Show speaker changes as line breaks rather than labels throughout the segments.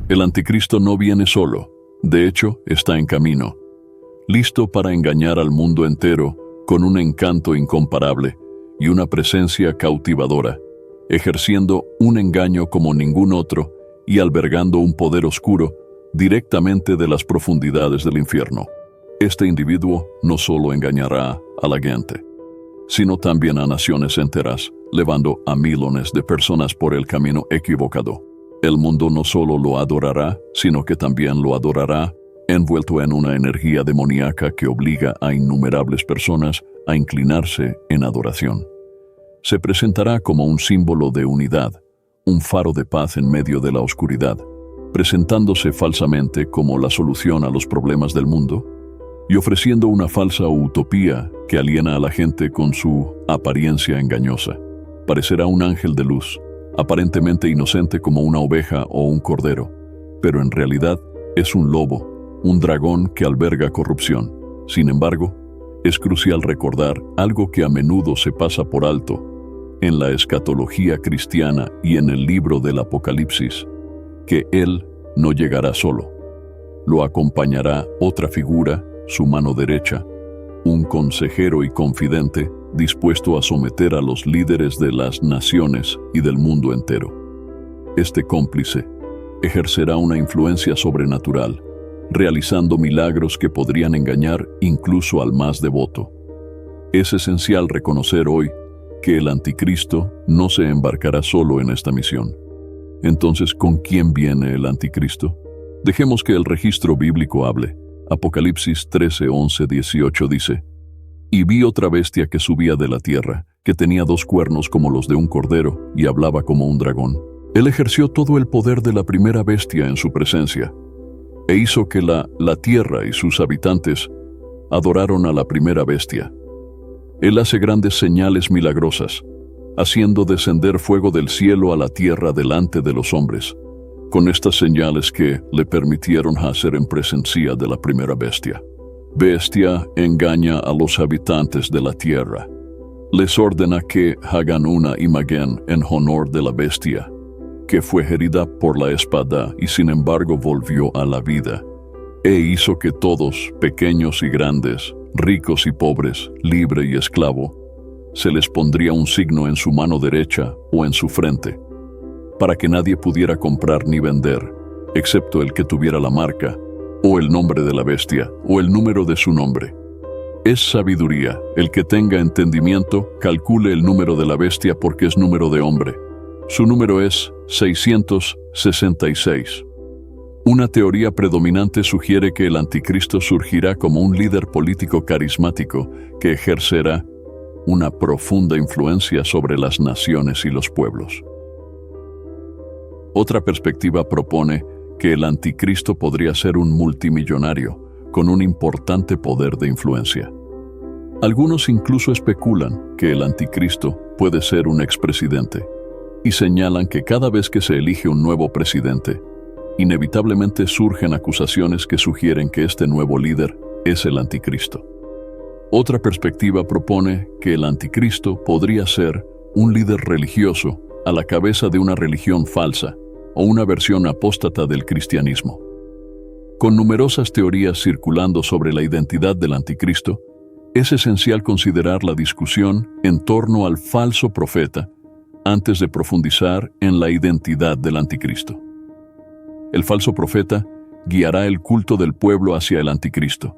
El anticristo no viene solo, de hecho, está en camino, listo para engañar al mundo entero con un encanto incomparable y una presencia cautivadora, ejerciendo un engaño como ningún otro y albergando un poder oscuro directamente de las profundidades del infierno. Este individuo no solo engañará a la gente, sino también a naciones enteras, llevando a millones de personas por el camino equivocado. El mundo no solo lo adorará, sino que también lo adorará, envuelto en una energía demoníaca que obliga a innumerables personas a inclinarse en adoración. Se presentará como un símbolo de unidad, un faro de paz en medio de la oscuridad, presentándose falsamente como la solución a los problemas del mundo y ofreciendo una falsa utopía que aliena a la gente con su apariencia engañosa. Parecerá un ángel de luz, aparentemente inocente como una oveja o un cordero, pero en realidad es un lobo, un dragón que alberga corrupción. Sin embargo, es crucial recordar algo que a menudo se pasa por alto en la escatología cristiana y en el libro del Apocalipsis, que Él no llegará solo. Lo acompañará otra figura, su mano derecha, un consejero y confidente dispuesto a someter a los líderes de las naciones y del mundo entero. Este cómplice ejercerá una influencia sobrenatural, realizando milagros que podrían engañar incluso al más devoto. Es esencial reconocer hoy que el anticristo no se embarcará solo en esta misión. Entonces, ¿con quién viene el anticristo? Dejemos que el registro bíblico hable. Apocalipsis 13, 11, 18 dice: «Y vi otra bestia que subía de la tierra, que tenía 2 cuernos como los de un cordero, y hablaba como un dragón. Él ejerció todo el poder de la primera bestia en su presencia, e hizo que la tierra y sus habitantes adoraron a la primera bestia. Él hace grandes señales milagrosas, haciendo descender fuego del cielo a la tierra delante de los hombres, con estas señales que le permitieron hacer en presencia de la primera bestia. Bestia engaña a los habitantes de la tierra. Les ordena que hagan una imagen en honor de la bestia, que fue herida por la espada y sin embargo volvió a la vida, e hizo que todos, pequeños y grandes, ricos y pobres, libre y esclavo, se les pondría un signo en su mano derecha o en su frente, para que nadie pudiera comprar ni vender, excepto el que tuviera la marca, o el nombre de la bestia, o el número de su nombre. Es sabiduría. El que tenga entendimiento, calcule el número de la bestia porque es número de hombre. Su número es 666. Una teoría predominante sugiere que el anticristo surgirá como un líder político carismático que ejercerá una profunda influencia sobre las naciones y los pueblos. Otra perspectiva propone que el anticristo podría ser un multimillonario con un importante poder de influencia. Algunos incluso especulan que el anticristo puede ser un expresidente y señalan que cada vez que se elige un nuevo presidente, inevitablemente surgen acusaciones que sugieren que este nuevo líder es el anticristo. Otra perspectiva propone que el anticristo podría ser un líder religioso a la cabeza de una religión falsa o una versión apóstata del cristianismo. Con numerosas teorías circulando sobre la identidad del anticristo, es esencial considerar la discusión en torno al falso profeta antes de profundizar en la identidad del anticristo. El falso profeta guiará el culto del pueblo hacia el anticristo,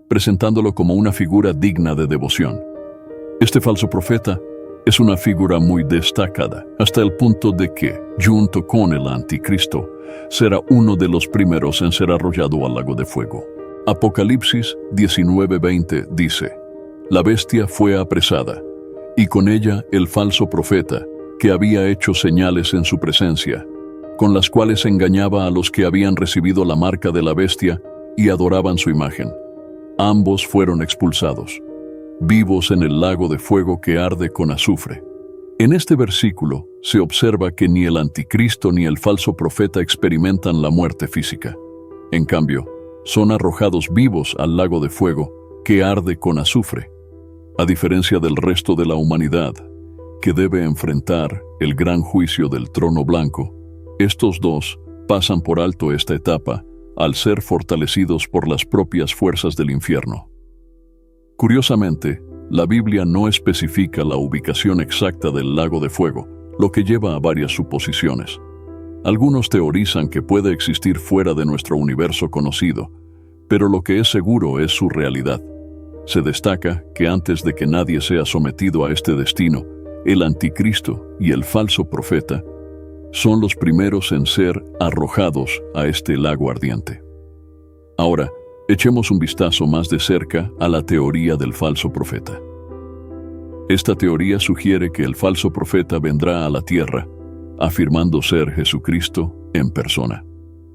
presentándolo como una figura digna de devoción. Este falso profeta es una figura muy destacada, hasta el punto de que, junto con el anticristo, será uno de los primeros en ser arrojado al lago de fuego. Apocalipsis 19:20 dice: «La bestia fue apresada, y con ella el falso profeta, que había hecho señales en su presencia, con las cuales engañaba a los que habían recibido la marca de la bestia y adoraban su imagen. Ambos fueron expulsados, vivos en el lago de fuego que arde con azufre». En este versículo se observa que ni el anticristo ni el falso profeta experimentan la muerte física. En cambio, son arrojados vivos al lago de fuego que arde con azufre. A diferencia del resto de la humanidad, que debe enfrentar el gran juicio del trono blanco, estos dos pasan por alto esta etapa al ser fortalecidos por las propias fuerzas del infierno. Curiosamente, la Biblia no especifica la ubicación exacta del lago de fuego, lo que lleva a varias suposiciones. Algunos teorizan que puede existir fuera de nuestro universo conocido, pero lo que es seguro es su realidad. Se destaca que antes de que nadie sea sometido a este destino, el anticristo y el falso profeta son los primeros en ser arrojados a este lago ardiente. Ahora, echemos un vistazo más de cerca a la teoría del falso profeta. Esta teoría sugiere que el falso profeta vendrá a la tierra, afirmando ser Jesucristo en persona.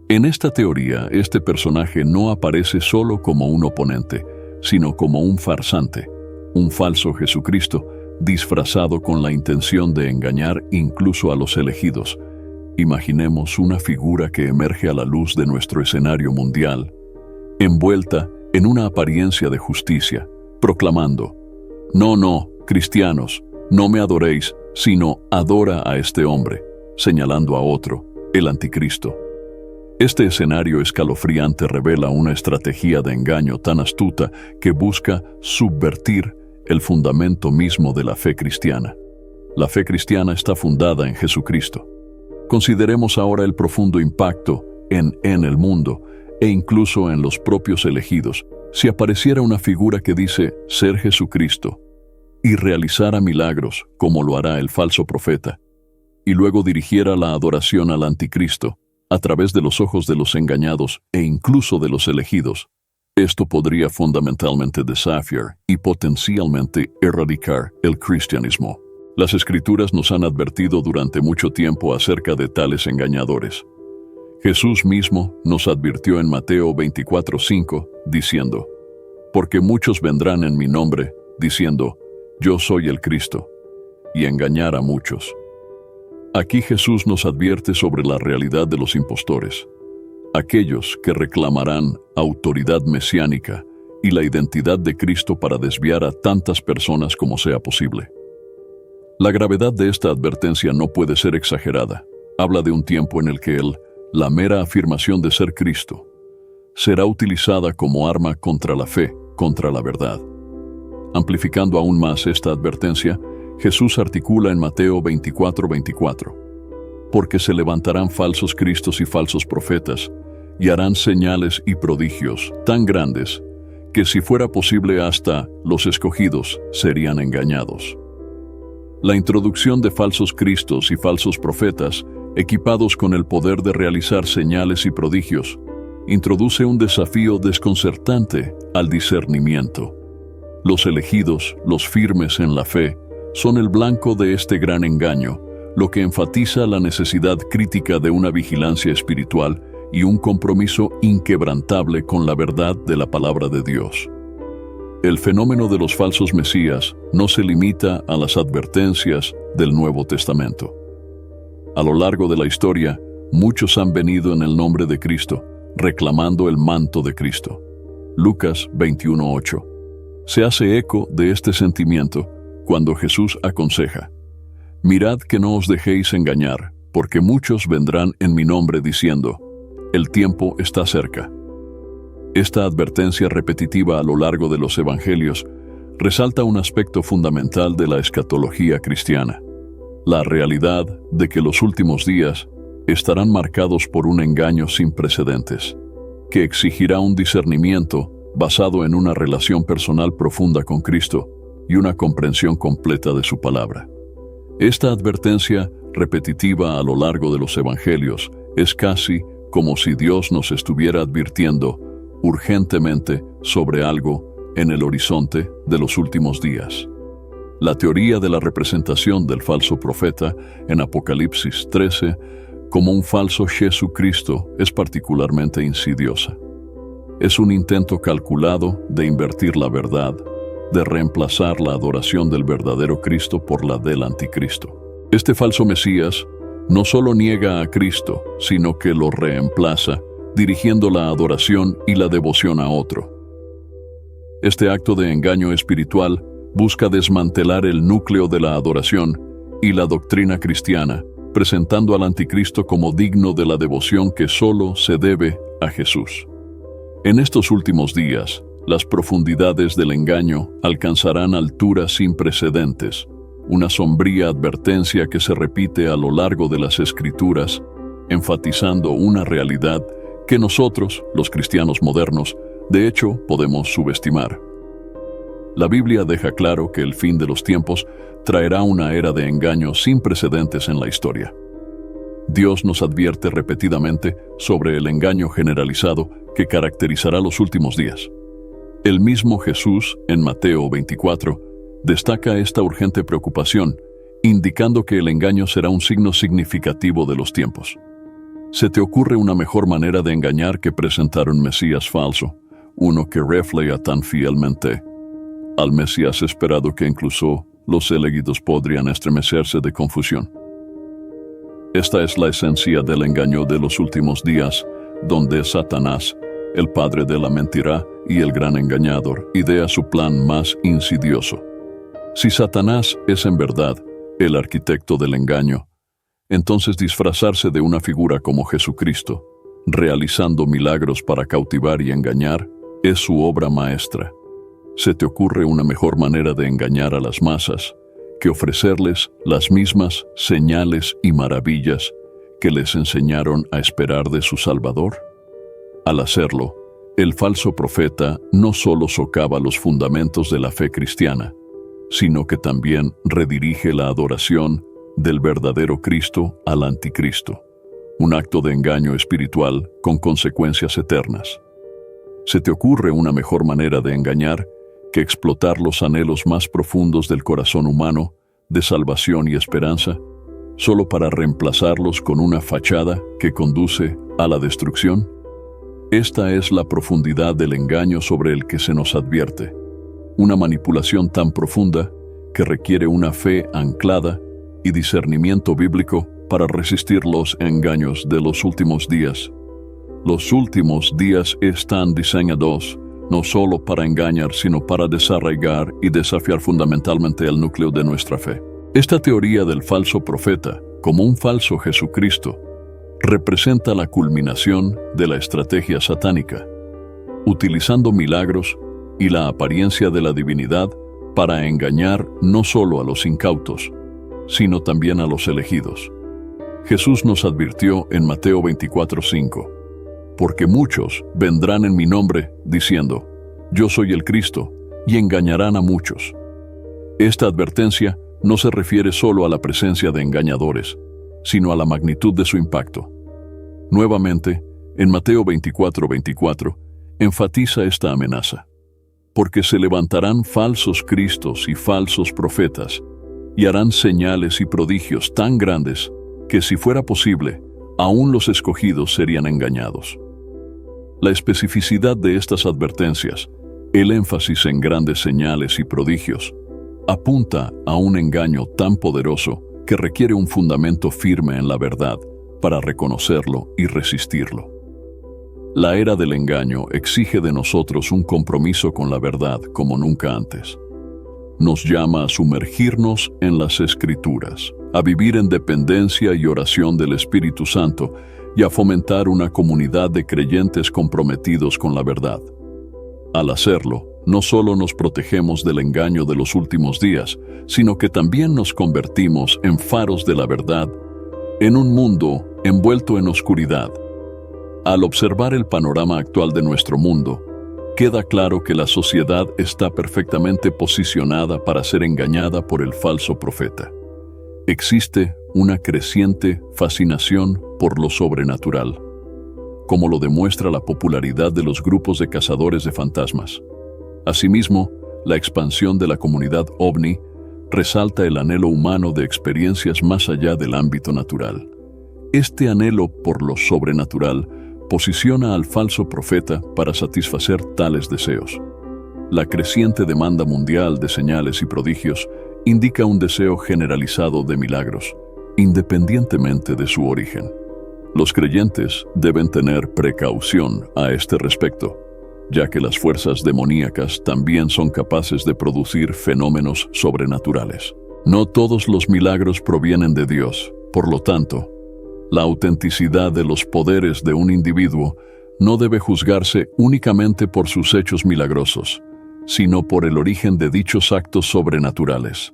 En esta teoría, este personaje no aparece solo como un oponente, sino como un farsante, un falso Jesucristo, disfrazado con la intención de engañar incluso a los elegidos. Imaginemos una figura que emerge a la luz de nuestro escenario mundial, envuelta en una apariencia de justicia, proclamando: No, cristianos, no me adoréis, sino adora a este hombre, señalando a otro, el anticristo. Este escenario escalofriante revela una estrategia de engaño tan astuta que busca subvertir el fundamento mismo de la fe cristiana. La fe cristiana está fundada en Jesucristo. Consideremos ahora el profundo impacto en el mundo e incluso en los propios elegidos si apareciera una figura que dice ser Jesucristo y realizara milagros como lo hará el falso profeta, y luego dirigiera la adoración al anticristo a través de los ojos de los engañados e incluso de los elegidos. Esto podría fundamentalmente desafiar y potencialmente erradicar el cristianismo. Las Escrituras nos han advertido durante mucho tiempo acerca de tales engañadores. Jesús mismo nos advirtió en Mateo 24:5, diciendo: Porque muchos vendrán en mi nombre, diciendo: Yo soy el Cristo, y engañar a muchos. Aquí Jesús nos advierte sobre la realidad de los impostores, aquellos que reclamarán autoridad mesiánica y la identidad de Cristo para desviar a tantas personas como sea posible. La gravedad de esta advertencia no puede ser exagerada. Habla de un tiempo en el que la mera afirmación de ser Cristo será utilizada como arma contra la fe, contra la verdad. Amplificando aún más esta advertencia, Jesús articula en Mateo 24:24: Porque se levantarán falsos cristos y falsos profetas, y harán señales y prodigios tan grandes que si fuera posible hasta los escogidos serían engañados. La introducción de falsos cristos y falsos profetas, equipados con el poder de realizar señales y prodigios, introduce un desafío desconcertante al discernimiento. Los elegidos, los firmes en la fe, son el blanco de este gran engaño, lo que enfatiza la necesidad crítica de una vigilancia espiritual y un compromiso inquebrantable con la verdad de la palabra de Dios. El fenómeno de los falsos mesías no se limita a las advertencias del Nuevo Testamento. A lo largo de la historia, muchos han venido en el nombre de Cristo, reclamando el manto de Cristo. Lucas 21:8. Se hace eco de este sentimiento cuando Jesús aconseja: Mirad que no os dejéis engañar, porque muchos vendrán en mi nombre diciendo: El tiempo está cerca. Esta advertencia repetitiva a lo largo de los evangelios resalta un aspecto fundamental de la escatología cristiana: la realidad de que los últimos días estarán marcados por un engaño sin precedentes, que exigirá un discernimiento basado en una relación personal profunda con Cristo y una comprensión completa de su palabra. Esta advertencia repetitiva a lo largo de los evangelios es casi como si Dios nos estuviera advirtiendo urgentemente sobre algo en el horizonte de los últimos días. La teoría de la representación del falso profeta en Apocalipsis 13 como un falso Jesucristo es particularmente insidiosa. Es un intento calculado de invertir la verdad, de reemplazar la adoración del verdadero Cristo por la del anticristo. Este falso Mesías no solo niega a Cristo, sino que lo reemplaza, dirigiendo la adoración y la devoción a otro. Este acto de engaño espiritual busca desmantelar el núcleo de la adoración y la doctrina cristiana, presentando al anticristo como digno de la devoción que solo se debe a Jesús. En estos últimos días, las profundidades del engaño alcanzarán alturas sin precedentes, una sombría advertencia que se repite a lo largo de las Escrituras, enfatizando una realidad que nosotros, los cristianos modernos, de hecho, podemos subestimar. La Biblia deja claro que el fin de los tiempos traerá una era de engaño sin precedentes en la historia. Dios nos advierte repetidamente sobre el engaño generalizado que caracterizará los últimos días. El mismo Jesús, en Mateo 24, destaca esta urgente preocupación, indicando que el engaño será un signo significativo de los tiempos. ¿Se te ocurre una mejor manera de engañar que presentar un Mesías falso, uno que refleja tan fielmente al Mesías esperado que incluso los elegidos podrían estremecerse de confusión? Esta es la esencia del engaño de los últimos días, donde Satanás, el padre de la mentira y el gran engañador, idea su plan más insidioso. Si Satanás es en verdad el arquitecto del engaño, entonces disfrazarse de una figura como Jesucristo, realizando milagros para cautivar y engañar, es su obra maestra. ¿Se te ocurre una mejor manera de engañar a las masas que ofrecerles las mismas señales y maravillas que les enseñaron a esperar de su Salvador? Al hacerlo, el falso profeta no solo socava los fundamentos de la fe cristiana, sino que también redirige la adoración del verdadero Cristo al anticristo, un acto de engaño espiritual con consecuencias eternas. ¿Se te ocurre una mejor manera de engañar que explotar los anhelos más profundos del corazón humano, de salvación y esperanza, solo para reemplazarlos con una fachada que conduce a la destrucción? Esta es la profundidad del engaño sobre el que se nos advierte, una manipulación tan profunda que requiere una fe anclada y discernimiento bíblico para resistir los engaños de los últimos días. Los últimos días están diseñados no solo para engañar, sino para desarraigar y desafiar fundamentalmente el núcleo de nuestra fe. Esta teoría del falso profeta, como un falso Jesucristo, representa la culminación de la estrategia satánica, utilizando milagros y la apariencia de la divinidad para engañar no solo a los incautos, sino también a los elegidos. Jesús nos advirtió en Mateo 24:5, porque muchos vendrán en mi nombre diciendo, yo soy el Cristo, y engañarán a muchos. Esta advertencia no se refiere solo a la presencia de engañadores, sino a la magnitud de su impacto. Nuevamente, en Mateo 24:24, enfatiza esta amenaza, porque se levantarán falsos cristos y falsos profetas, y harán señales y prodigios tan grandes que si fuera posible, aún los escogidos serían engañados. La especificidad de estas advertencias, el énfasis en grandes señales y prodigios, apunta a un engaño tan poderoso que requiere un fundamento firme en la verdad para reconocerlo y resistirlo. La era del engaño exige de nosotros un compromiso con la verdad como nunca antes. Nos llama a sumergirnos en las Escrituras, a vivir en dependencia y oración del Espíritu Santo y a fomentar una comunidad de creyentes comprometidos con la verdad. Al hacerlo, no solo nos protegemos del engaño de los últimos días, sino que también nos convertimos en faros de la verdad en un mundo envuelto en oscuridad. Al observar el panorama actual de nuestro mundo, queda claro que la sociedad está perfectamente posicionada para ser engañada por el falso profeta. Existe una creciente fascinación por lo sobrenatural, como lo demuestra la popularidad de los grupos de cazadores de fantasmas. Asimismo, la expansión de la comunidad ovni resalta el anhelo humano de experiencias más allá del ámbito natural. Este anhelo por lo sobrenatural posiciona al falso profeta para satisfacer tales deseos. La creciente demanda mundial de señales y prodigios indica un deseo generalizado de milagros, independientemente de su origen. Los creyentes deben tener precaución a este respecto, ya que las fuerzas demoníacas también son capaces de producir fenómenos sobrenaturales. No todos los milagros provienen de Dios, Por lo tanto, la autenticidad de los poderes de un individuo no debe juzgarse únicamente por sus hechos milagrosos, sino por el origen de dichos actos sobrenaturales.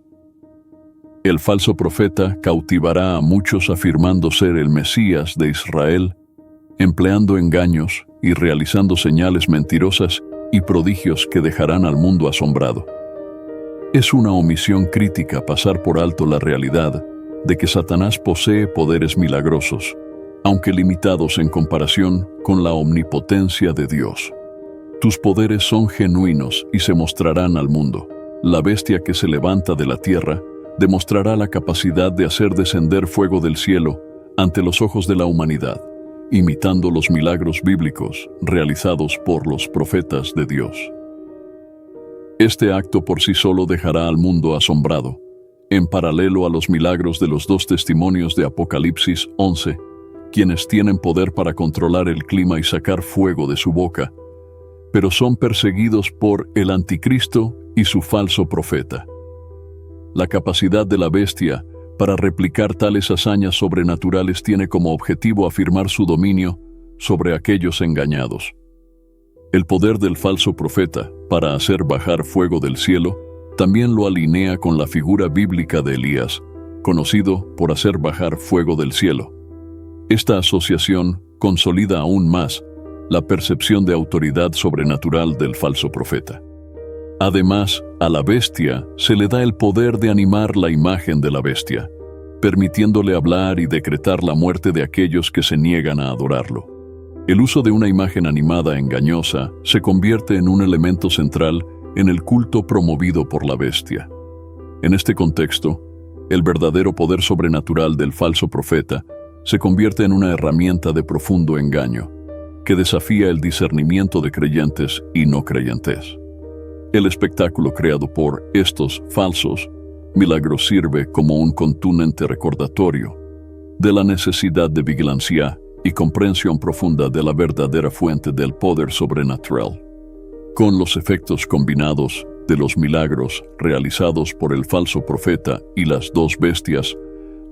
El falso profeta cautivará a muchos afirmando ser el Mesías de Israel, empleando engaños y realizando señales mentirosas y prodigios que dejarán al mundo asombrado. Es una omisión crítica pasar por alto la realidad de que Satanás posee poderes milagrosos, aunque limitados en comparación con la omnipotencia de Dios. Tus poderes son genuinos y se mostrarán al mundo. La bestia que se levanta de la tierra demostrará la capacidad de hacer descender fuego del cielo ante los ojos de la humanidad, imitando los milagros bíblicos realizados por los profetas de Dios. Este acto por sí solo dejará al mundo asombrado, en paralelo a los milagros de los dos testimonios de Apocalipsis 11, quienes tienen poder para controlar el clima y sacar fuego de su boca, pero son perseguidos por el anticristo y su falso profeta. La capacidad de la bestia para replicar tales hazañas sobrenaturales tiene como objetivo afirmar su dominio sobre aquellos engañados. El poder del falso profeta para hacer bajar fuego del cielo también lo alinea con la figura bíblica de Elías, conocido por hacer bajar fuego del cielo. Esta asociación consolida aún más la percepción de autoridad sobrenatural del falso profeta. Además, a la bestia se le da el poder de animar la imagen de la bestia, permitiéndole hablar y decretar la muerte de aquellos que se niegan a adorarlo. El uso de una imagen animada engañosa se convierte en un elemento central en el culto promovido por la bestia. En este contexto, el verdadero poder sobrenatural del falso profeta se convierte en una herramienta de profundo engaño, que desafía el discernimiento de creyentes y no creyentes. El espectáculo creado por estos falsos milagros sirve como un contundente recordatorio de la necesidad de vigilancia y comprensión profunda de la verdadera fuente del poder sobrenatural. Con los efectos combinados de los milagros realizados por el falso profeta y las dos bestias,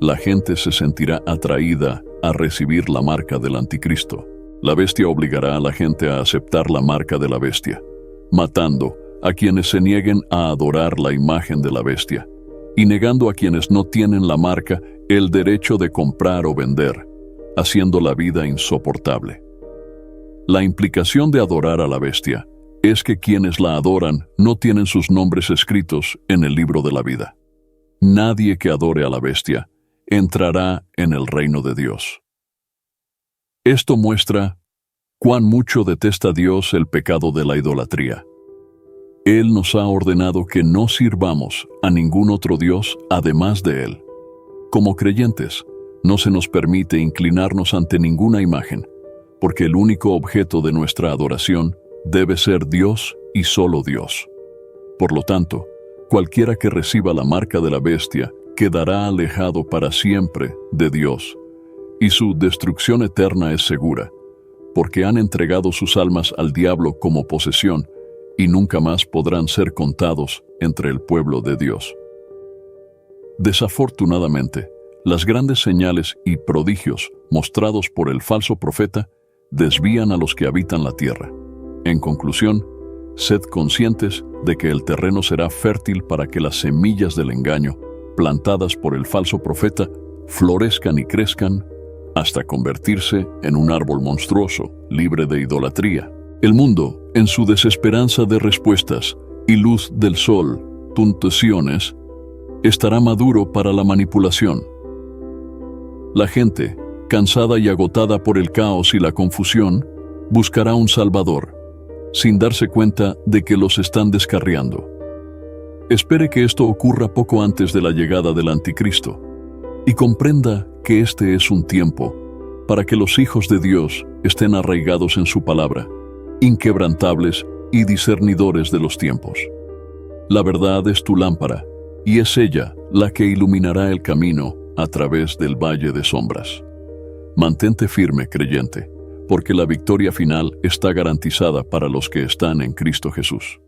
la gente se sentirá atraída a recibir la marca del anticristo. La bestia obligará a la gente a aceptar la marca de la bestia, matando a quienes se nieguen a adorar la imagen de la bestia, y negando a quienes no tienen la marca el derecho de comprar o vender, haciendo la vida insoportable. La implicación de adorar a la bestia es que quienes la adoran no tienen sus nombres escritos en el libro de la vida. Nadie que adore a la bestia entrará en el reino de Dios. Esto muestra cuán mucho detesta Dios el pecado de la idolatría. Él nos ha ordenado que no sirvamos a ningún otro Dios además de Él. Como creyentes, no se nos permite inclinarnos ante ninguna imagen, porque el único objeto de nuestra adoración debe ser Dios y solo Dios. Por lo tanto, cualquiera que reciba la marca de la bestia quedará alejado para siempre de Dios, y su destrucción eterna es segura, porque han entregado sus almas al diablo como posesión y nunca más podrán ser contados entre el pueblo de Dios. Desafortunadamente, las grandes señales y prodigios mostrados por el falso profeta desvían a los que habitan la tierra. En conclusión, sed conscientes de que el terreno será fértil para que las semillas del engaño, plantadas por el falso profeta, florezcan y crezcan hasta convertirse en un árbol monstruoso, libre de idolatría. El mundo, en su desesperanza de respuestas y luz del sol, puntuaciones, estará maduro para la manipulación. La gente, cansada y agotada por el caos y la confusión, buscará un Salvador, sin darse cuenta de que los están descarriando. Espere que esto ocurra poco antes de la llegada del anticristo, y comprenda que este es un tiempo para que los hijos de Dios estén arraigados en su palabra, inquebrantables y discernidores de los tiempos. La verdad es tu lámpara, y es ella la que iluminará el camino a través del valle de sombras. Mantente firme, creyente, porque la victoria final está garantizada para los que están en Cristo Jesús.